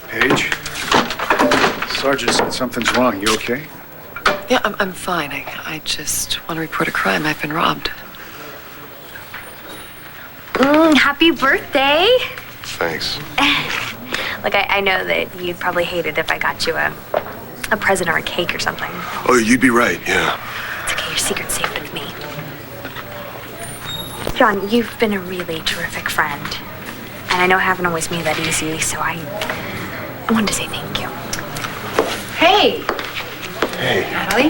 Paige? Sergeant said something's wrong. You okay? Yeah, I'm fine. I just want to report a crime. I've been robbed. Happy birthday. Thanks. Look, I know that you'd probably hate it if I got you a present or a cake or something. Oh, you'd be right, yeah. It's okay, your secret's safe with me. John, you've been a really terrific friend. And I know I haven't always made that easy, so I wanted to say thank you. Hey! Hey. Natalie?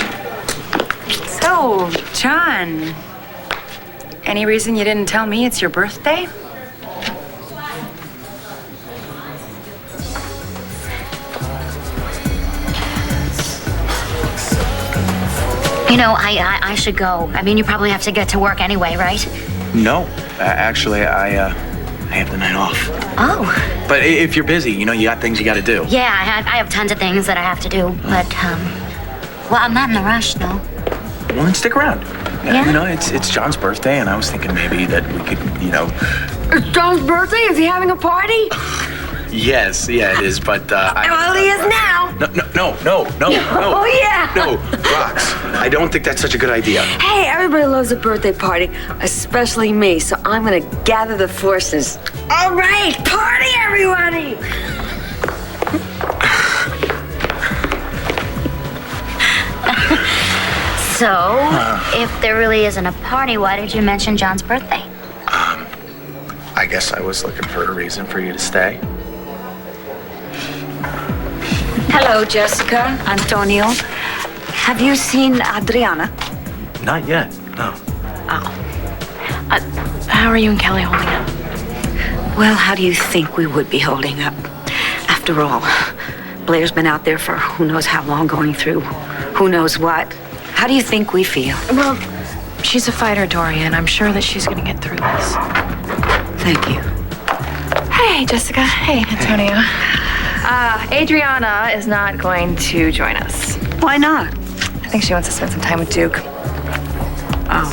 So, John, any reason you didn't tell me it's your birthday? You know, I should go. I mean, you probably have to get to work anyway, right? No, actually, I have the night off. Oh. But if you're busy, you know, you got things you got to do. Yeah, I have tons of things that I have to do, but, well, I'm not in a rush, no. Well, then stick around. Yeah? You know, it's John's birthday, and I was thinking maybe that we could, you know... It's John's birthday? Is he having a party? Yes, yeah, it is, but, Well, he is now. No. Oh, yeah. No, Rox, I don't think that's such a good idea. Hey, everybody loves a birthday party, especially me, so I'm gonna gather the forces. All right, party, everybody! So, if there really isn't a party, why did you mention John's birthday? I guess I was looking for a reason for you to stay. Hello, Jessica, Antonio. Have you seen Adriana? Not yet, no. How are you and Kelly holding up? Well, how do you think we would be holding up? After all, Blair's been out there for who knows how long, going through who knows what. How do you think we feel? Well, she's a fighter, Dorian. I'm sure that she's going to get through this. Thank you. Hey, Jessica. Hey, Antonio. Adriana is not going to join us. Why not? I think she wants to spend some time with Duke. Oh.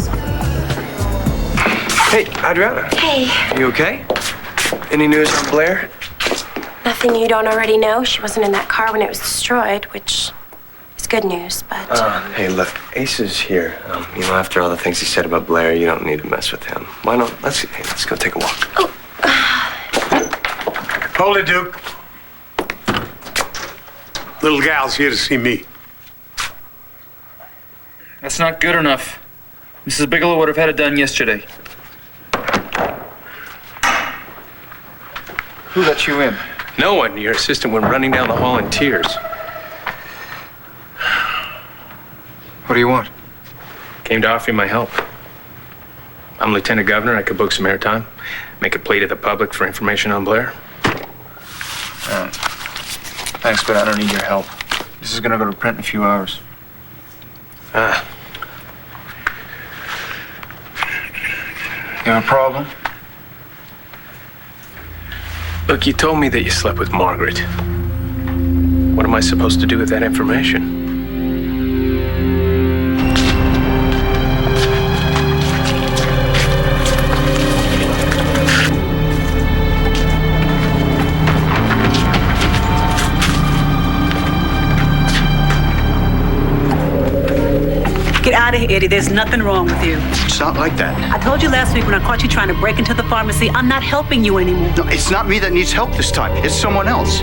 Hey, Adriana. Hey, You okay? Any news on Blair? nothing you don't already know. She wasn't in that car when it was destroyed, which is good news, but... Hey, look, Ace is here. You know, after all the things he said about Blair, you don't need to mess with him. Why not? Let's go take a walk. Oh. Hold it, Duke. Little gal's here to see me. That's not good enough. Mrs. Bigelow would have had it done yesterday. Who let you in? No one. Your assistant went running down the hall in tears. What do you want? Came to offer you my help. I'm Lieutenant Governor. I could book some airtime, make a plea to the public for information on Blair. Thanks, but I don't need your help. This is gonna go to print in a few hours. You have a problem? Look, you told me that you slept with Margaret. What am I supposed to do with that information? Get out of here, Eddie. There's nothing wrong with you. It's not like that. I told you last week when I caught you trying to break into the pharmacy, I'm not helping you anymore. No, it's not me that needs help this time. It's someone else.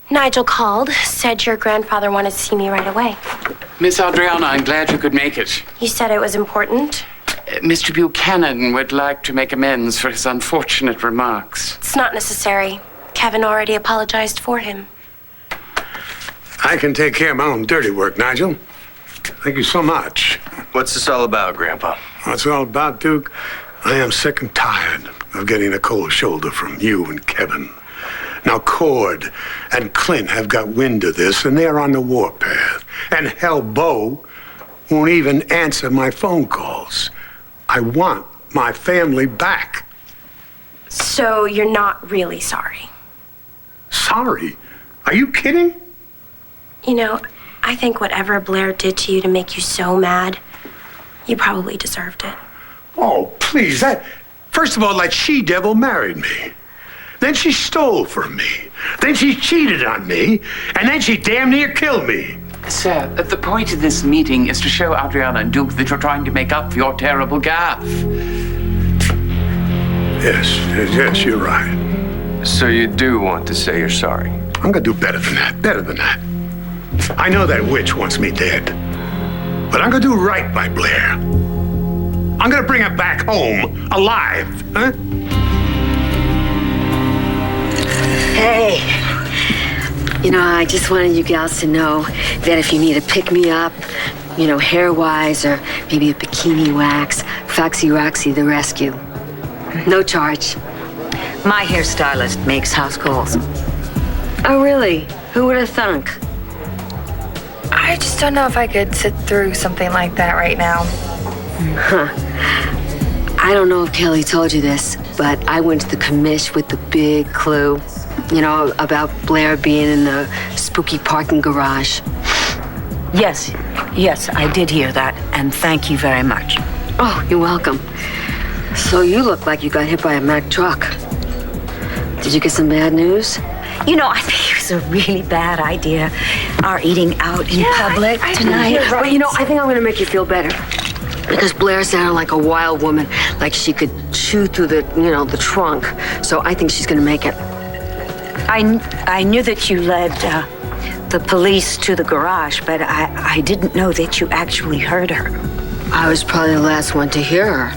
Nigel called, said your grandfather wanted to see me right away. Miss Adriana, I'm glad you could make it. You said it was important. Mr. Buchanan would like to make amends for his unfortunate remarks. It's not necessary. Kevin already apologized for him. I can take care of my own dirty work, Nigel. Thank you so much. What's this all about, Grandpa? What's it all about, Duke? I am sick and tired of getting a cold shoulder from you and Kevin. Now, Cord and Clint have got wind of this, and they're on the warpath. And hell, Bo won't even answer my phone calls. I want my family back. So you're not really sorry? Sorry? Are you kidding? You know, I think whatever Blair did to you to make you so mad, you probably deserved it. Oh, please, first of all, that she-devil married me. Then she stole from me. Then she cheated on me. And then she damn near killed me. Sir, the point of this meeting is to show Adriana and Duke that you're trying to make up for your terrible gaffe. Yes, you're right. So you do want to say you're sorry? I'm gonna do better than that. I know that witch wants me dead. But I'm gonna do right by Blair. I'm gonna bring her back home, alive, huh? Hey, you know, I just wanted you gals to know that if you need a pick-me-up, you know, hair-wise or maybe a bikini wax, Foxy Roxy the rescue. No charge. My hairstylist makes house calls. Oh, really? Who would have thunk? I just don't know if I could sit through something like that right now. Huh. I don't know if Kelly told you this, but I went to the commish with the big clue. You know, about Blair being in the spooky parking garage. Yes, I did hear that, and thank you very much. Oh, you're welcome. So you look like you got hit by a Mack truck. Did you get some bad news? You know, I think it was a really bad idea, our eating out in public tonight. Right. But you know, I think I'm gonna make you feel better. Because Blair sounded like a wild woman, like she could chew through the trunk. So I think she's gonna make it. I knew that you led the police to the garage, but I didn't know that you actually heard her. I was probably the last one to hear her.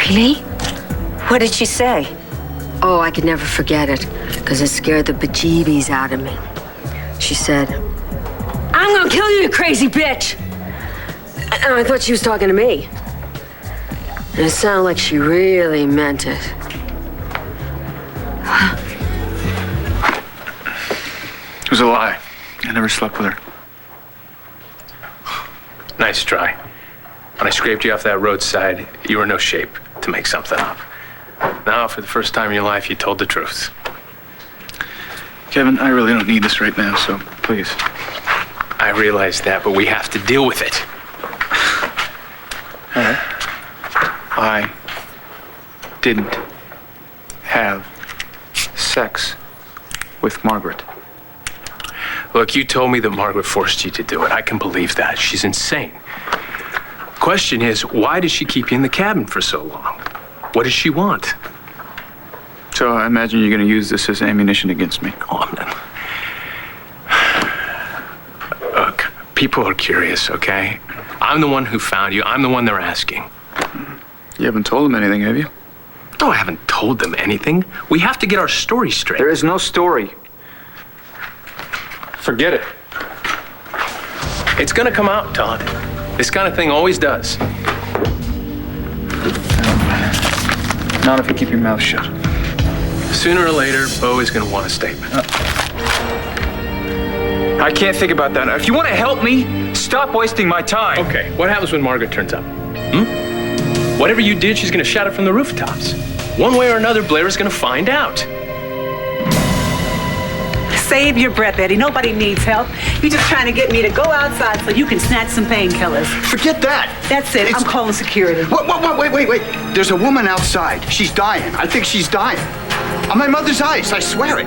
Really? What did she say? Oh, I could never forget it, because it scared the bejeebies out of me. She said, "I'm gonna kill you, you crazy bitch!" And I thought she was talking to me. And it sounded like she really meant it. It was a lie. I never slept with her. Nice try. When I scraped you off that roadside, you were in no shape to make something up. Now, for the first time in your life, you told the truth. Kevin, I really don't need this right now, so please. I realize that, but we have to deal with it. All right. I didn't have sex with Margaret. Look, you told me that Margaret forced you to do it. I can believe that. She's insane. Question is, why did she keep you in the cabin for so long? What does she want? So I imagine you're going to use this as ammunition against me. Oh, man. Look, people are curious, okay? I'm the one who found you. I'm the one they're asking. You haven't told them anything, have you? No, I haven't told them anything. We have to get our story straight. There is no story. Forget it. It's gonna come out, Todd. This kind of thing always does. Not if you keep your mouth shut. Sooner or later, Bo is gonna want a statement. I can't think about that. If you want to help me, stop wasting my time. Okay, what happens when Margaret turns up? Whatever you did, she's gonna shout it from the rooftops. One way or another, Blair is gonna find out. Save your breath, Eddie. Nobody needs help. You're just trying to get me to go outside so you can snatch some painkillers. Forget that. That's it. I'm calling security. Wait. There's a woman outside. She's dying. I think she's dying. On my mother's eyes, I swear it.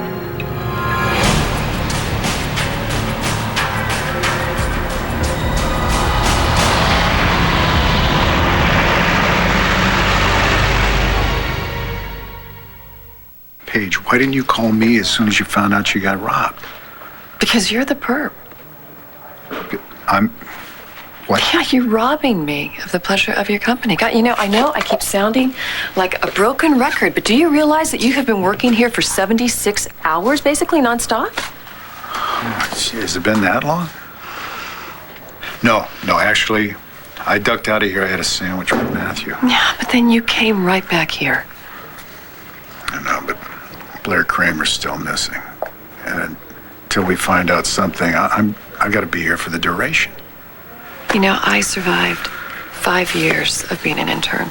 Paige, why didn't you call me as soon as you found out you got robbed? Because you're the perp. What? Yeah, you're robbing me of the pleasure of your company. God, you know I keep sounding like a broken record, but do you realize that you have been working here for 76 hours, basically nonstop? Oh, has it been that long? No, actually, I ducked out of here. I had a sandwich with Matthew. Yeah, but then you came right back here. I know, but Blair Kramer's still missing. And until we find out something, I got to be here for the duration. You know, I survived 5 years of being an intern.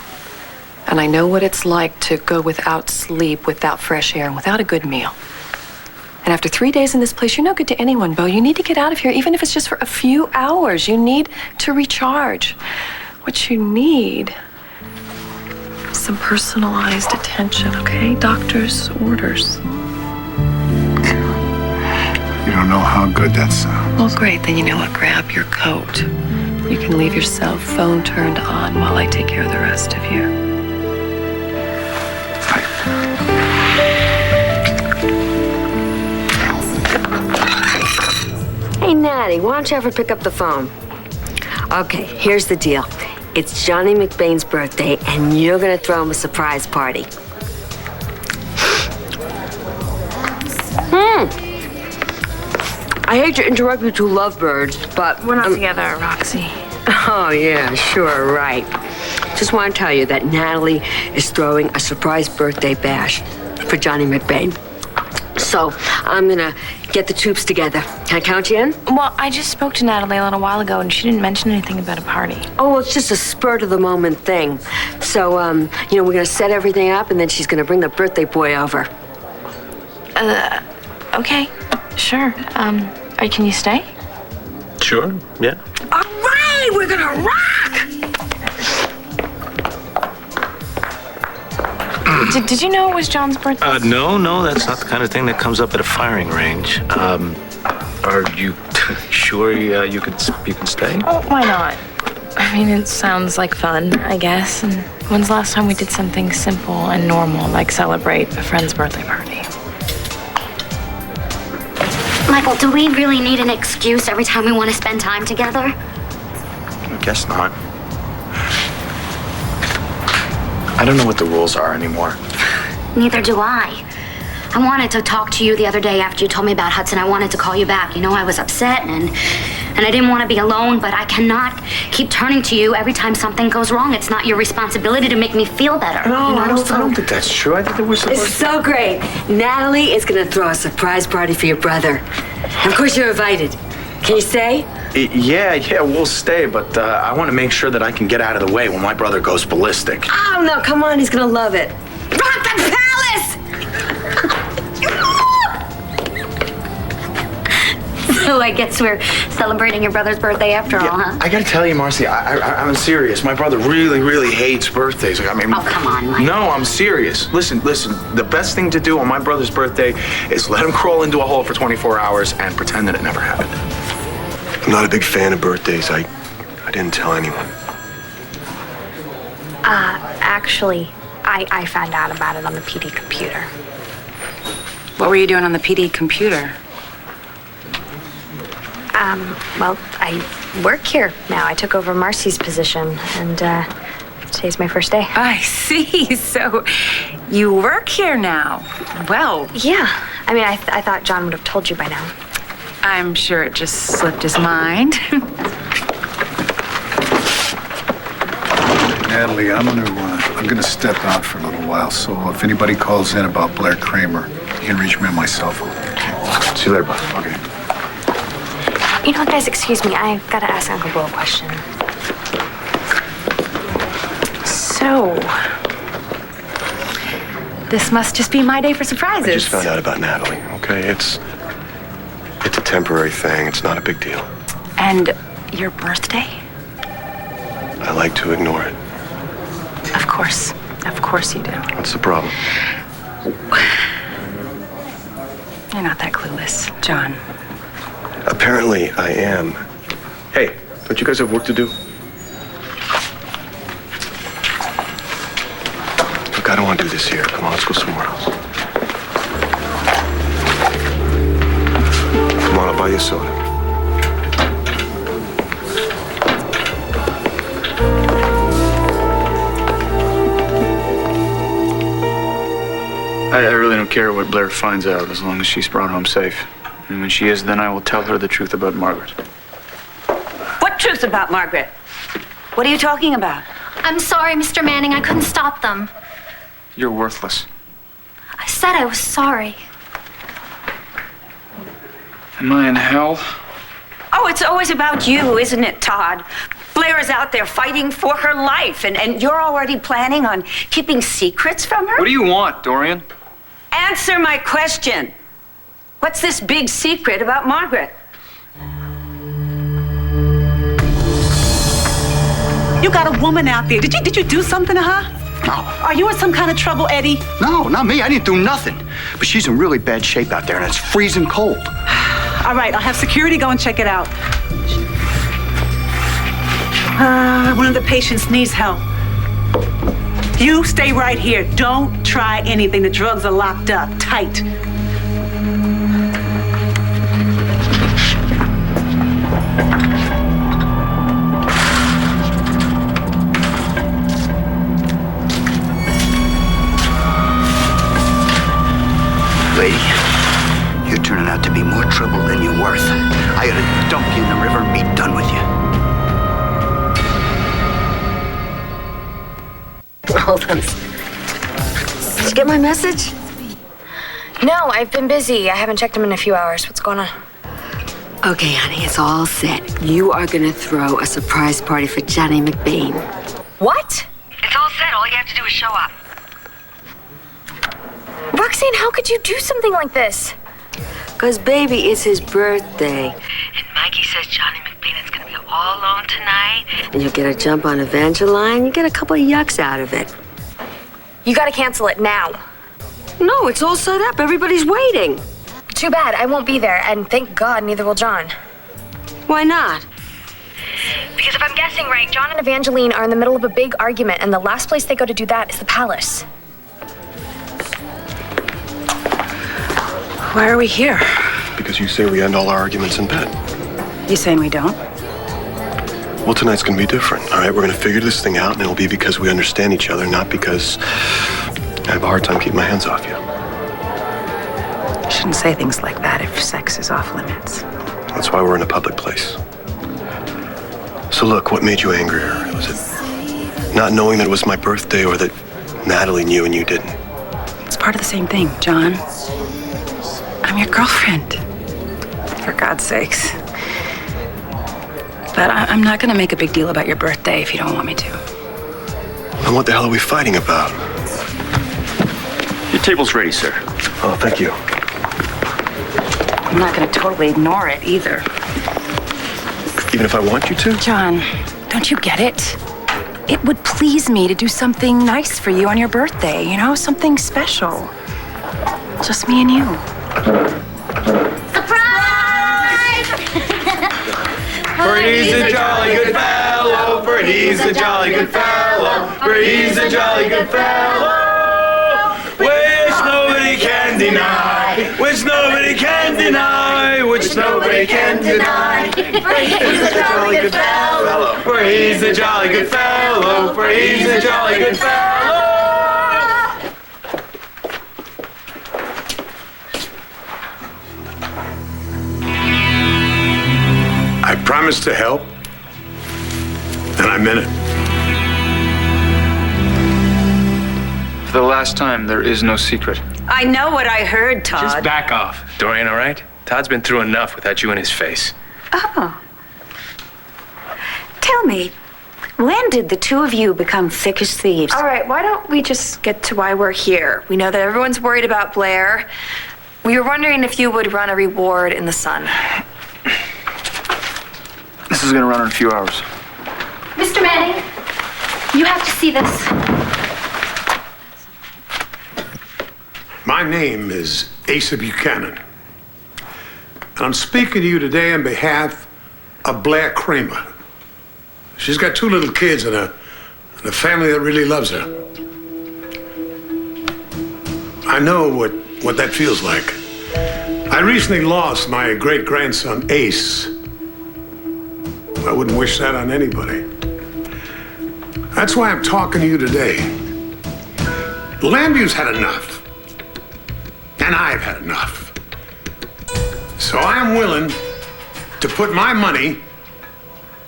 And I know what it's like to go without sleep, without fresh air, and without a good meal. And after 3 days in this place, you're no good to anyone, Bo. You need to get out of here, even if it's just for a few hours. You need to recharge. What you need is some personalized attention, okay? Doctor's orders. You don't know how good that sounds. Well, great. Then you know what? Grab your coat. You can leave your cell phone turned on while I take care of the rest of you. Hey, Natty, why don't you ever pick up the phone? Okay, here's the deal. It's Johnny McBain's birthday, and you're gonna throw him a surprise party. I hate to interrupt you two lovebirds, but... We're not together, Roxy. Oh, yeah, sure, right. Just want to tell you that Natalie is throwing a surprise birthday bash for Johnny McBain. So, I'm gonna get the troops together. Can I count you in? Well, I just spoke to Natalie a little while ago, and she didn't mention anything about a party. Oh, well, it's just a spur-of-the-moment thing. So, you know, we're gonna set everything up, and then she's gonna bring the birthday boy over. Okay, sure. Can you stay? Sure, yeah. All right, we're gonna rock! Did you know it was John's birthday? No, that's not the kind of thing that comes up at a firing range. Are you sure you can stay? Oh, why not? I mean, it sounds like fun, I guess. And when's the last time we did something simple and normal, like celebrate a friend's birthday party? Michael, do we really need an excuse every time we want to spend time together? I guess not. I don't know what the rules are anymore. Neither do I. I wanted to talk to you the other day after you told me about Hudson. I wanted to call you back. You know, I was upset and I didn't want to be alone, but I cannot keep turning to you every time something goes wrong. It's not your responsibility to make me feel better. No, you know? I don't think that's true. I think that we're supposed It's so great. Natalie is gonna throw a surprise party for your brother. And of course, you're invited. Can you stay? Yeah, we'll stay, but I want to make sure that I can get out of the way when my brother goes ballistic. Oh, no, come on, he's gonna love it. Rock the palace! So I guess we're celebrating your brother's birthday after all, huh? I gotta tell you, Marcy, I'm serious. My brother really hates birthdays. I mean, oh, come on, Mike. No, I'm serious. Listen. The best thing to do on my brother's birthday is let him crawl into a hole for 24 hours and pretend that it never happened. I'm not a big fan of birthdays. I didn't tell anyone. Actually, I found out about it on the PD computer. What were you doing on the PD computer? Well, I work here now. I took over Marcy's position, and today's my first day. I see. So you work here now. Well. Yeah. I mean, I thought John would have told you by now. I'm sure it just slipped his mind. Natalie, I'm gonna step out for a little while. So if anybody calls in about Blair Kramer, you can reach me on my cell phone. See you later, bud. Okay. You know what, guys? Excuse me. I gotta ask Uncle Will a question. So, this must just be my day for surprises. I just found out about Natalie, okay? It's a temporary thing. It's not a big deal. And your birthday? I like to ignore it. Of course you do. What's the problem? You're not that clueless, John. Apparently, I am. Hey, don't you guys have work to do? Look, I don't want to do this here. Come on, let's go somewhere else. Come on, I'll buy you a soda. I really don't care what Blair finds out as long as she's brought home safe. And when she is, then I will tell her the truth about Margaret. What truth about Margaret? What are you talking about? I'm sorry, Mr. Manning. I couldn't stop them. You're worthless. I said I was sorry. Am I in hell? Oh, it's always about you, isn't it, Todd? Blair is out there fighting for her life, and you're already planning on keeping secrets from her? What do you want, Dorian? Answer my question. What's this big secret about Margaret? You got a woman out there. Did you do something to her? No. Are you in some kind of trouble, Eddie? No, not me. I didn't do nothing. But she's in really bad shape out there, and it's freezing cold. All right, I'll have security go and check it out. One of the patients needs help. You stay right here. Don't try anything. The drugs are locked up tight. Lady, you're turning out to be more trouble than you're worth. I ought to dump you in the river and be done with you. Hold on. Did you get my message? No, I've been busy. I haven't checked them in a few hours. What's going on? Okay, honey, it's all set. You are gonna throw a surprise party for Johnny McBain. What? It's all set. All you have to do is show up. Roxanne, how could you do something like this? 'Cause, baby, it's his birthday. And Mikey says Johnny McBain is gonna be all alone tonight. And you'll get a jump on Evangeline. You get a couple of yucks out of it. You gotta cancel it now. No, it's all set up. Everybody's waiting. Too bad. I won't be there, and thank God neither will John. Why not? Because if I'm guessing right, John and Evangeline are in the middle of a big argument, and the last place they go to do that is the palace. Why are we here? Because you say we end all our arguments in bed. You saying we don't? Well, tonight's gonna be different, all right? We're gonna figure this thing out, and it'll be because we understand each other, not because I have a hard time keeping my hands off you. You shouldn't say things like that if sex is off limits. That's why we're in a public place. So look, what made you angrier? Was it not knowing that it was my birthday, or that Natalie knew and you didn't? It's part of the same thing, John. I'm your girlfriend. For God's sakes. But I'm not gonna make a big deal about your birthday if you don't want me to. And what the hell are we fighting about? Your table's ready, sir. Oh, thank you. I'm not gonna totally ignore it either. Even if I want you to? John, don't you get it? It would please me to do something nice for you on your birthday, you know, something special. Just me and you. Surprise! For he's a jolly good fellow, for he's a jolly good fellow, for he's a jolly good fellow, which nobody can deny, which nobody can deny, which nobody can deny. For he's a jolly good fellow, for he's a jolly good fellow, for he's a jolly good fellow. I promised to help, and I meant it. For the last time, there is no secret. I know what I heard, Todd. Just back off, Dorian, all right? Todd's been through enough without you in his face. Oh. Tell me, when did the two of you become thick as thieves? All right, why don't we just get to why we're here? We know that everyone's worried about Blair. We were wondering if you would run a reward in the sun. This is gonna run in a few hours. Mr. Manning, you have to see this. My name is Asa Buchanan, and I'm speaking to you today on behalf of Blair Kramer. She's got 2 little kids and a family that really loves her. I know what that feels like. I recently lost my great-grandson, Ace. I wouldn't wish that on anybody. That's why I'm talking to you today. Landview's had enough. And I've had enough. So I'm willing to put my money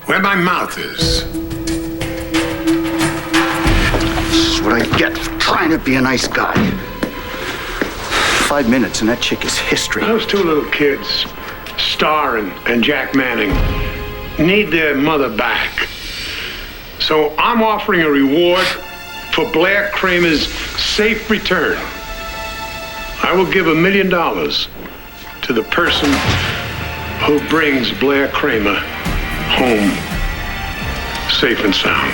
where my mouth is. That's what I get for trying to be a nice guy. 5 minutes and that chick is history. Those two little kids, Star and Jack Manning, need their mother back. So I'm offering a reward for Blair Kramer's safe return. I will give $1 million to the person who brings Blair Kramer home safe and sound.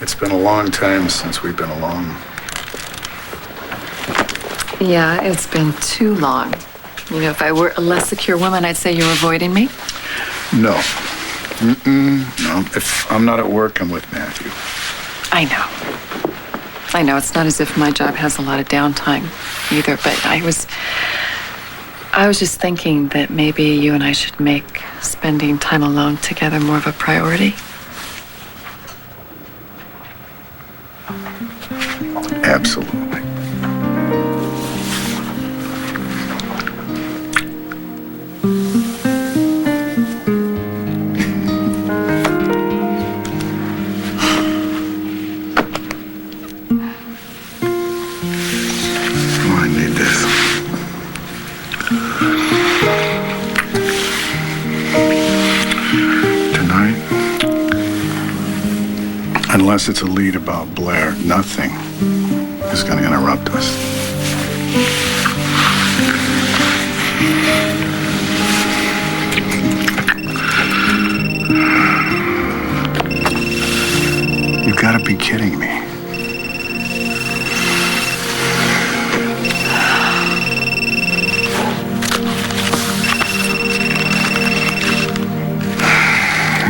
It's been a long time since we've been alone. Yeah, it's been too long. You know, if I were a less secure woman, I'd say you're avoiding me. No. No. If I'm not at work, I'm with Matthew. I know, it's not as if my job has a lot of downtime either, but I was just thinking that maybe you and I should make spending time alone together more of a priority. Absolutely. I need this. Tonight, unless it's a lead about Blair, nothing is going to interrupt us. You gotta be kidding me.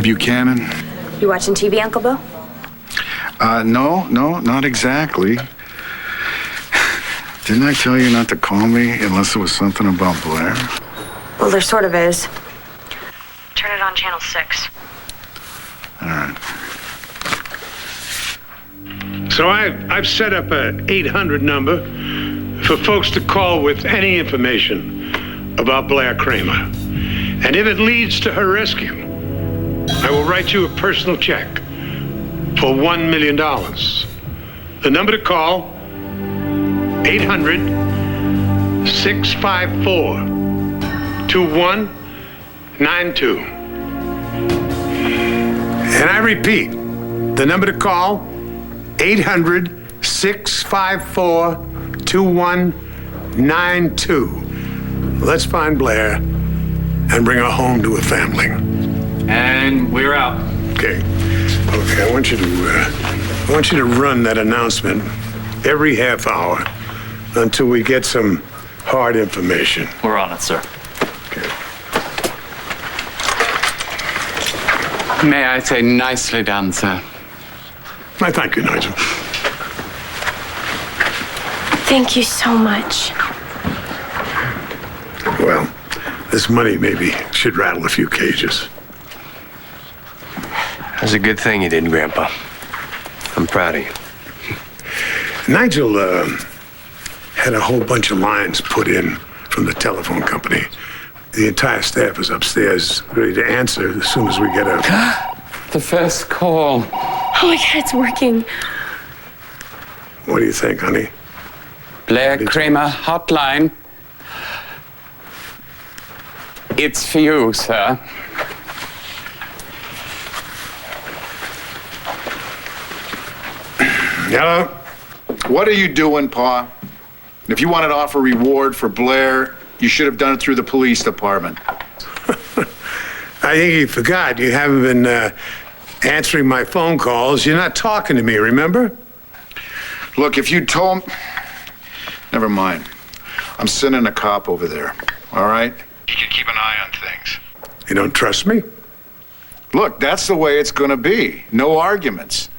Buchanan? You watching TV, Uncle Bill? No, not exactly. Didn't I tell you not to call me unless it was something about Blair? Well, there sort of is. Turn it on channel 6. All right. So I've set up a 800 number for folks to call with any information about Blair Kramer. And if it leads to her rescue, I will write you a personal check for $1 million. The number to call, 800-654-2192. And I repeat, the number to call, 800-654-2192. Let's find Blair and bring her home to her family. And we're out. Okay. I want you to run that announcement every half hour until we get some hard information. We're on it, sir. Okay. May I say nicely done, sir. I thank you, Nigel. Thank you so much. Well, this money maybe should rattle a few cages. That's a good thing you did, Grandpa. I'm proud of you. Nigel had a whole bunch of lines put in from the telephone company. The entire staff is upstairs, ready to answer as soon as we get out. The first call. Oh my God, it's working. What do you think, honey? Blair Kramer hotline. It's for you, sir. Hello? What are you doing, Pa? If you wanted to offer reward for Blair, you should have done it through the police department. I think you forgot. You haven't been answering my phone calls. You're not talking to me, remember? Look, if you told... Never mind. I'm sending a cop over there, all right? You can keep an eye on things. You don't trust me? Look, that's the way it's going to be. No arguments.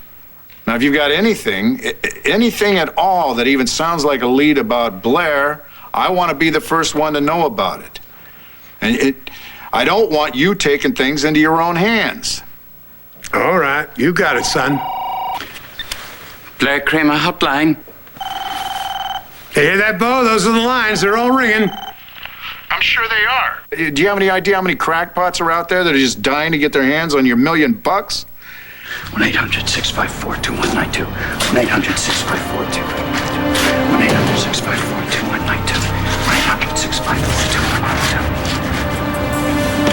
Now, if you've got anything at all that even sounds like a lead about Blair, I want to be the first one to know about it. And I don't want you taking things into your own hands. All right, you got it, son. Blair Kramer hotline. You hear that, Bo? Those are the lines. They're all ringing. I'm sure they are. Do you have any idea how many crackpots are out there that are just dying to get their hands on your $1 million? 1-800-654-2192. 1-800-654-2192. 1-800-654-2192. 1-800-654-2192.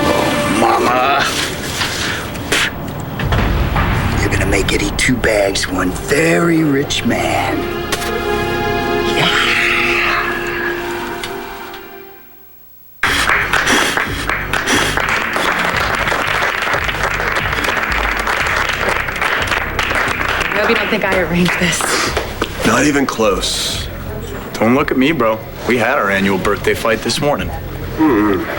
Oh, Mama. You're gonna make Eddie 2 bags, one very rich man. I hope you don't think I arranged this. Not even close. Don't look at me, bro. We had our annual birthday fight this morning.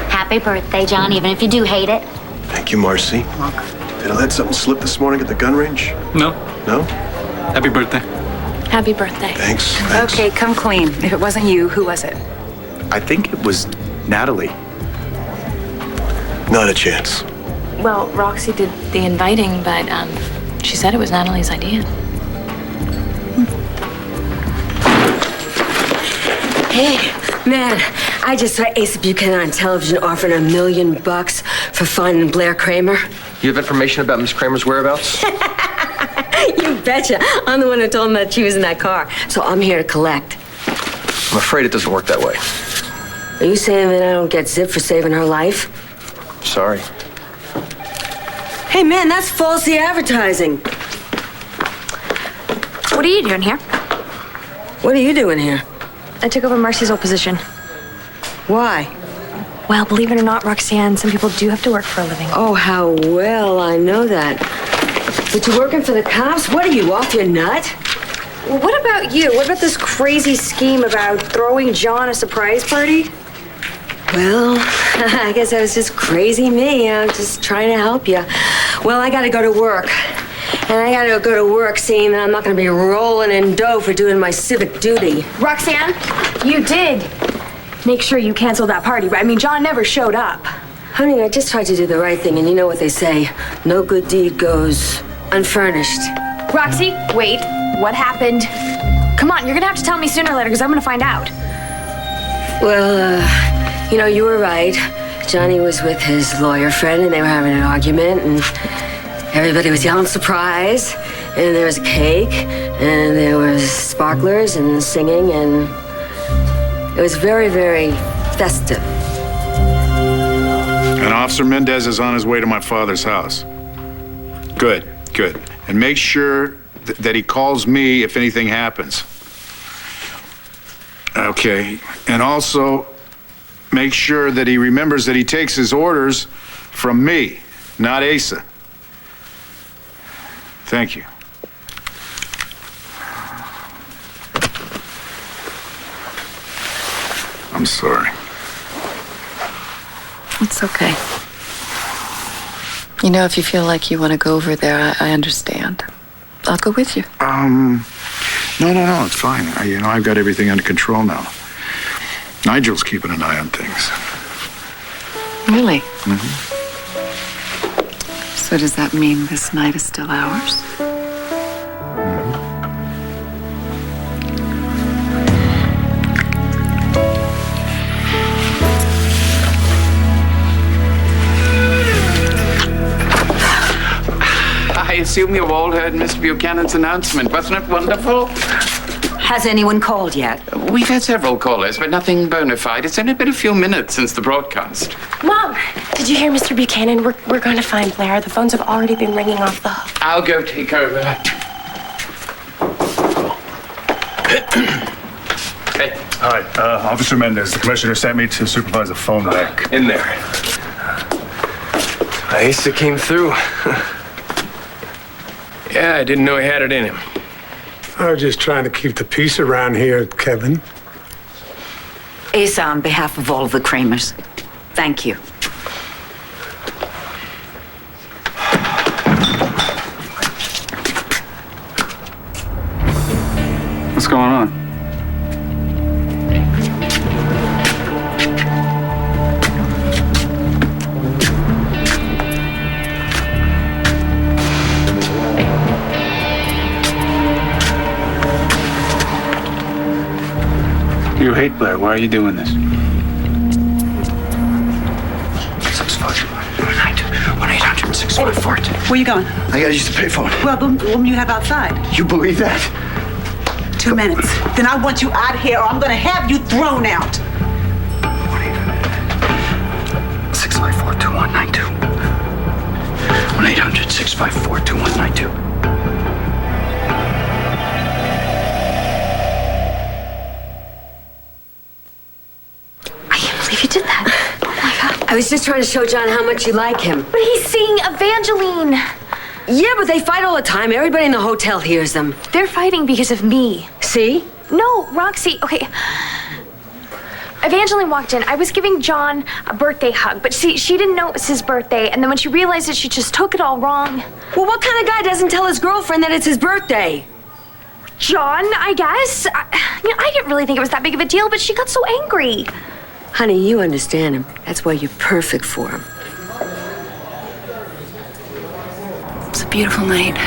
Happy birthday, John, even if you do hate it. Thank you, Marcy. Did I let something slip this morning at the gun range? No. No? Happy birthday. Happy birthday. Thanks. Okay, come clean. If it wasn't you, who was it? I think it was Natalie. Not a chance. Well, Roxy did the inviting, but she said it was Natalie's idea. Hey, man, I just saw Asa Buchanan on television offering $1 million for finding Blair Kramer. You have information about Miss Kramer's whereabouts? You betcha. I'm the one who told him that she was in that car, so I'm here to collect. I'm afraid it doesn't work that way. Are you saying that I don't get zip for saving her life? Sorry. Hey, man, that's falsely advertising. What are you doing here? What are you doing here? I took over Marcy's old position. Why? Well, believe it or not, Roxanne, some people do have to work for a living. Oh, how well I know that. But you're working for the cops? What are you, off your nut? Well, what about you? What about this crazy scheme about throwing John a surprise party? Well, I guess I was just crazy me. I'm just trying to help you. Well, I gotta go to work. And I gotta go to work seeing that I'm not gonna be rolling in dough for doing my civic duty. Roxanne, you did make sure you canceled that party, right? I mean, John never showed up. Honey, I just tried to do the right thing, and you know what they say. No good deed goes unfurnished. Roxy, wait. What happened? Come on, you're gonna have to tell me sooner or later, because I'm gonna find out. Well, you know, you were right. Johnny was with his lawyer friend, and they were having an argument, and everybody was yelling surprise, and there was a cake, and there was sparklers and singing, and it was very, very festive. And Officer Mendez is on his way to my father's house. Good, good. And make sure that he calls me if anything happens. Okay. And also, make sure that he remembers that he takes his orders from me, not Asa. Thank you. I'm sorry. It's okay. You know, if you feel like you want to go over there, I understand. I'll go with you. No, it's fine. I've got everything under control now. Nigel's keeping an eye on things. Really? Mm-hmm. So does that mean this night is still ours? I assume you've all heard Mr. Buchanan's announcement. Wasn't it wonderful? Has anyone called yet? We've had several callers, but nothing bona fide. It's only been a few minutes since the broadcast. Mom, did you hear Mr. Buchanan? We're going to find Blair. The phones have already been ringing off the hook. I'll go take over. Hey. Hi, Officer Mendez. The commissioner sent me to supervise a phone wreck. In there. Asa came through. Yeah, I didn't know he had it in him. I was just trying to keep the peace around here, Kevin. Asa, on behalf of all of the Kramers, thank you. What's going on? hate Blair. Why are you doing this? 1-800-654. Where you going? I gotta use the payphone. Well, the woman you have outside. You believe that? 2 minutes. Then I want you out of here, or I'm gonna have you thrown out. 654-2192. 1-800-654-2192. I can't believe you did that. Oh my God. I was just trying to show John how much you like him. But he's seeing Evangeline. Yeah, but they fight all the time. Everybody in the hotel hears them. They're fighting because of me. See? No, Roxy, okay. Evangeline walked in. I was giving John a birthday hug, but see, she didn't know it was his birthday, and then when she realized it, she just took it all wrong. Well, what kind of guy doesn't tell his girlfriend that it's his birthday? John, I guess. I didn't really think it was that big of a deal, but she got so angry. Honey, you understand him. That's why you're perfect for him. It's a beautiful night.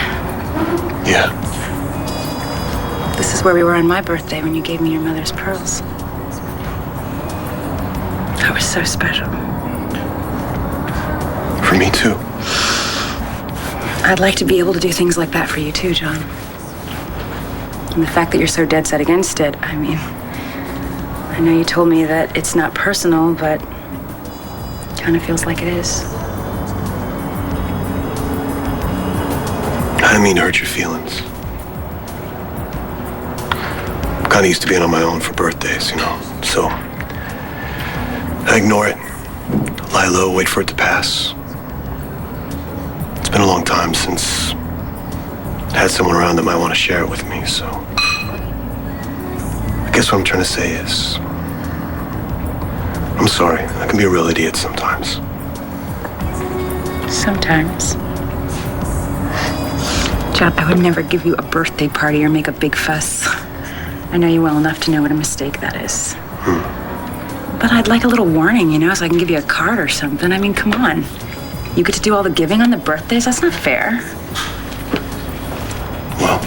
Yeah. This is where we were on my birthday when you gave me your mother's pearls. That was so special. For me, too. I'd like to be able to do things like that for you, too, John. And the fact that you're so dead set against it, I mean, I know you told me that it's not personal, but it kind of feels like it is. I didn't mean to hurt your feelings. I'm kind of used to being on my own for birthdays, you know, so I ignore it, lie low, wait for it to pass. It's been a long time since I had someone around that might want to share it with me, so I guess what I'm trying to say is I'm sorry. I can be a real idiot sometimes. Sometimes. John, I would never give you a birthday party or make a big fuss. I know you well enough to know what a mistake that is. But I'd like a little warning, you know, so I can give you a card or something. I mean, come on. You get to do all the giving on the birthdays? That's not fair. Well,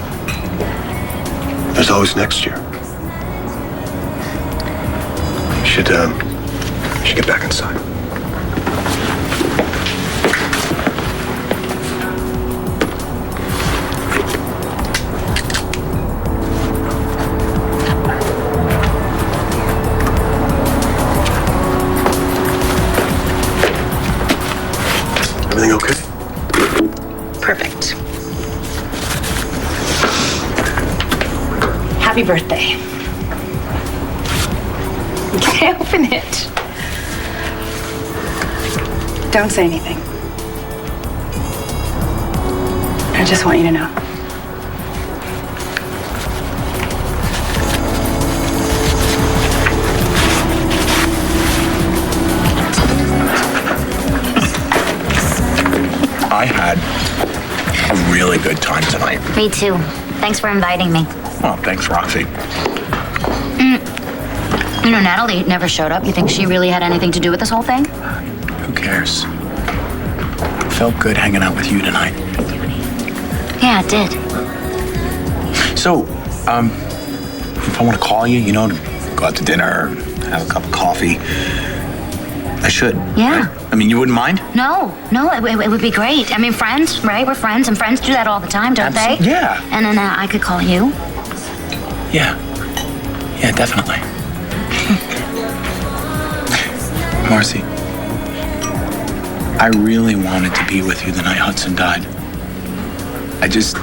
there's always next year. Should get back inside. Everything okay? Perfect. Happy birthday. You can't open it. Don't say anything. I just want you to know. I had a really good time tonight. Me too. Thanks for inviting me. Well, thanks, Roxy. You know, Natalie never showed up. You think she really had anything to do with this whole thing? Who cares? Felt good hanging out with you tonight. Yeah, it did. So, if I want to call you, you know, to go out to dinner, have a cup of coffee, I should. Yeah. Right? I mean, you wouldn't mind? No, it would be great. I mean, friends, right? We're friends, and friends do that all the time, don't they? Yeah. And then I could call you. Yeah. Yeah, definitely. Marcy, I really wanted to be with you the night Hudson died. I just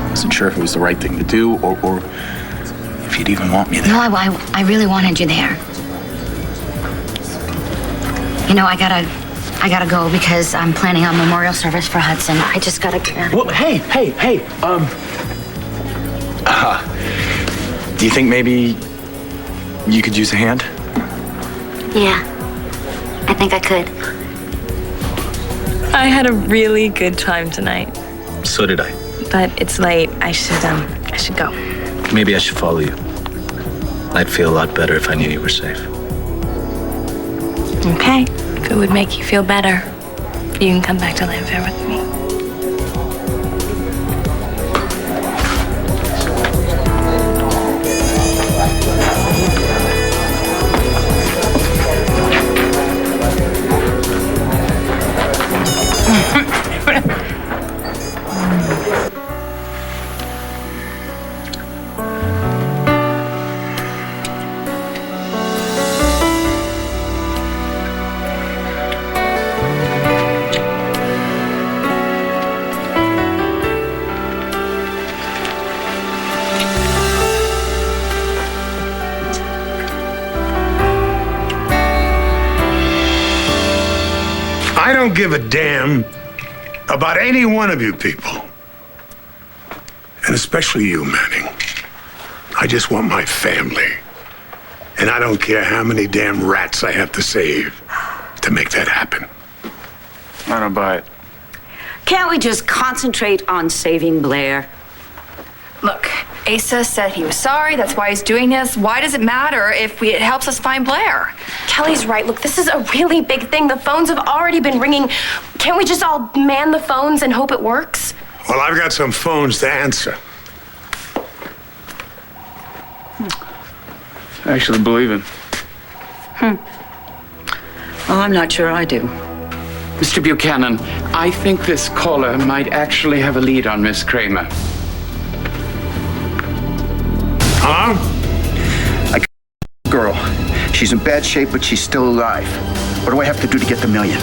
wasn't sure if it was the right thing to do or if you'd even want me there. No, I really wanted you there. You know, I gotta go because I'm planning a memorial service for Hudson. I just gotta get out of Well, hey. Do you think maybe you could use a hand? Yeah, I think I could. I had a really good time tonight, So did I. but it's late. I should go. Maybe I should follow you. I'd feel a lot better if I knew you were safe. Okay. If it would make you feel better, you can come back to Lanfair with me. don't give a damn about any one of you people. And especially you, Manning. I just want my family. And I don't care how many damn rats I have to save to make that happen. I don't buy it. Can't we just concentrate on saving Blair? Look, Asa said he was sorry, that's why he's doing this. Why does it matter if it helps us find Blair? Kelly's right. Look, this is a really big thing. The phones have already been ringing. Can't we just all man the phones and hope it works? Well, I've got some phones to answer. I actually believe him. Well, I'm not sure I do. Mr. Buchanan, I think this caller might actually have a lead on Miss Kramer. Huh? Girl. She's in bad shape, but she's still alive. What do I have to do to get the $1 million?